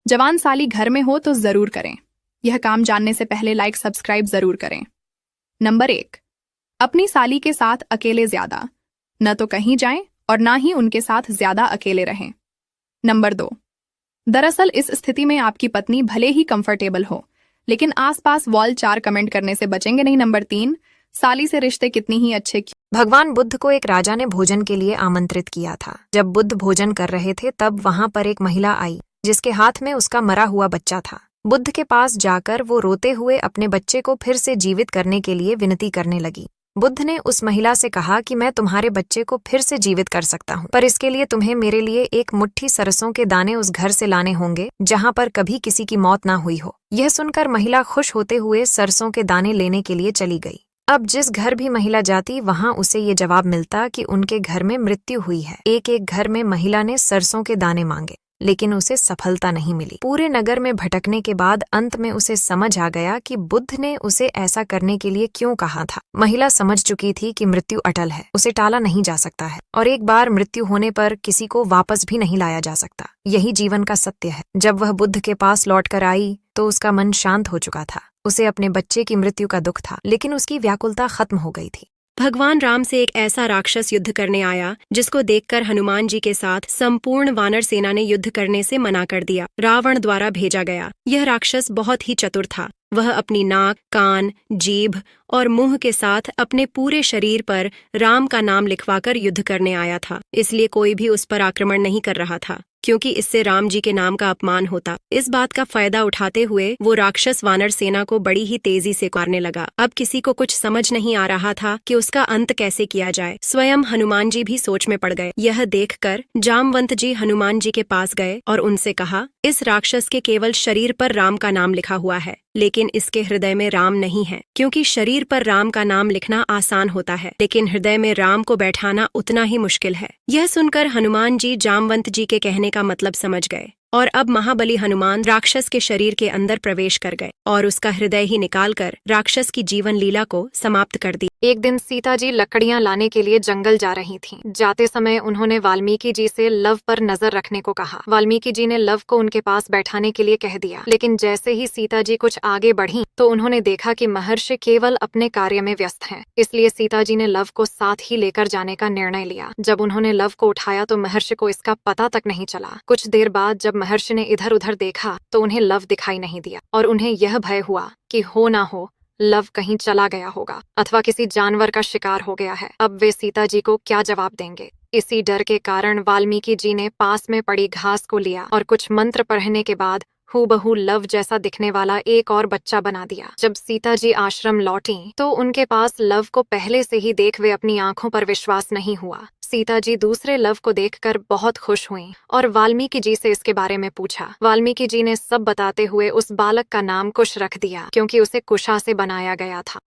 जवान साली घर में हो तो जरूर करें। यह काम जानने से पहले लाइक सब्सक्राइब जरूर करें। नंबर 1, अपनी साली के साथ अकेले ज्यादा, न तो कहीं जाएं और ना ही उनके साथ ज्यादा अकेले रहें। नंबर 2, दरअसल इस स्थिति में आपकी पत्नी भले ही कंफर्टेबल हो, लेकिन आसपास वॉल 4 कमेंट करने से बचेंगे नहीं। नंबर 3, साली से रिश्ते कितनी ही अच्छे भगवान बुद्ध को एक राजा ने भोजन के लिए आमंत्रित किया था। जब बुद्ध भोजन कर रहे थे तब वहां पर एक महिला आई जिसके हाथ में उसका मरा हुआ बच्चा था। बुद्ध के पास जाकर वो रोते हुए अपने बच्चे को फिर से जीवित करने के लिए विनती करने लगी। बुद्ध ने उस महिला से कहा कि मैं तुम्हारे बच्चे को फिर से जीवित कर सकता हूँ, पर इसके लिए तुम्हें मेरे लिए एक मुट्ठी सरसों के दाने उस घर से लाने होंगे जहाँ पर कभी किसी की मौत ना हुई हो। यह सुनकर महिला खुश होते हुए सरसों के दाने लेने के लिए चली गई। अब जिस घर भी महिला जाती वहां उसे ये जवाब मिलता कि उनके घर में मृत्यु हुई है। एक एक घर में महिला ने सरसों के दाने मांगे, लेकिन उसे सफलता नहीं मिली। पूरे नगर में भटकने के बाद अंत में उसे समझ आ गया कि बुद्ध ने उसे ऐसा करने के लिए क्यों कहा था। महिला समझ चुकी थी कि मृत्यु अटल है, उसे टाला नहीं जा सकता है, और एक बार मृत्यु होने पर किसी को वापस भी नहीं लाया जा सकता। यही जीवन का सत्य है। जब वह बुद्ध के पास लौटकर आई तो उसका मन शांत हो चुका था। उसे अपने बच्चे की मृत्यु का दुख था, लेकिन उसकी व्याकुलता खत्म हो गई थी। भगवान राम से एक ऐसा राक्षस युद्ध करने आया जिसको देखकर हनुमान जी के साथ संपूर्ण वानर सेना ने युद्ध करने से मना कर दिया। रावण द्वारा भेजा गया यह राक्षस बहुत ही चतुर था। वह अपनी नाक, कान, जीभ और मुंह के साथ अपने पूरे शरीर पर राम का नाम लिखवाकर युद्ध करने आया था। इसलिए कोई भी उस पर आक्रमण नहीं कर रहा था, क्योंकि इससे राम जी के नाम का अपमान होता। इस बात का फायदा उठाते हुए वो राक्षस वानर सेना को बड़ी ही तेजी से मारने लगा। अब किसी को कुछ समझ नहीं आ रहा था कि उसका अंत कैसे किया जाए। स्वयं हनुमान जी भी सोच में पड़ गए। यह देखकर जामवंत जी हनुमान जी के पास गए और उनसे कहा, इस राक्षस के केवल शरीर पर राम का नाम लिखा हुआ है, लेकिन इसके हृदय में राम नहीं है। क्योंकि शरीर पर राम का नाम लिखना आसान होता है, लेकिन हृदय में राम को बैठाना उतना ही मुश्किल है। यह सुनकर हनुमान जी जामवंत जी के कहने का मतलब समझ गए और अब महाबली हनुमान राक्षस के शरीर के अंदर प्रवेश कर गए और उसका हृदय ही निकालकर राक्षस की जीवन लीला को समाप्त कर दी। एक दिन सीता जी लकड़ियां लाने के लिए जंगल जा रही थीं। जाते समय उन्होंने वाल्मीकि जी से लव पर नजर रखने को कहा। वाल्मीकि जी ने लव को उनके पास बैठाने के लिए कह दिया, लेकिन जैसे ही सीता जी कुछ आगे बढ़ीं, तो उन्होंने देखा कि महर्षि केवल अपने कार्य में व्यस्त हैं। इसलिए सीता जी ने लव को साथ ही लेकर जाने का निर्णय लिया। जब उन्होंने लव को उठाया तो महर्षि को इसका पता तक नहीं चला। कुछ देर बाद जब महर्षि ने इधर उधर देखा तो उन्हें लव दिखाई नहीं दिया और उन्हें यह भय हुआ कि हो ना हो लव कहीं चला गया होगा अथवा किसी जानवर का शिकार हो गया है। अब वे सीता जी को क्या जवाब देंगे? इसी डर के कारण वाल्मीकि जी ने पास में पड़ी घास को लिया और कुछ मंत्र पढ़ने के बाद हूबहू लव जैसा दिखने वाला एक और बच्चा बना दिया। जब सीता जी आश्रम लौटी तो उनके पास लव को पहले से ही देख वे अपनी आंखों पर विश्वास नहीं हुआ। सीता जी दूसरे लव को देखकर बहुत खुश हुईं और वाल्मीकि जी से इसके बारे में पूछा। वाल्मीकि जी ने सब बताते हुए उस बालक का नाम कुश रख दिया, क्योंकि उसे कुशा से बनाया गया था।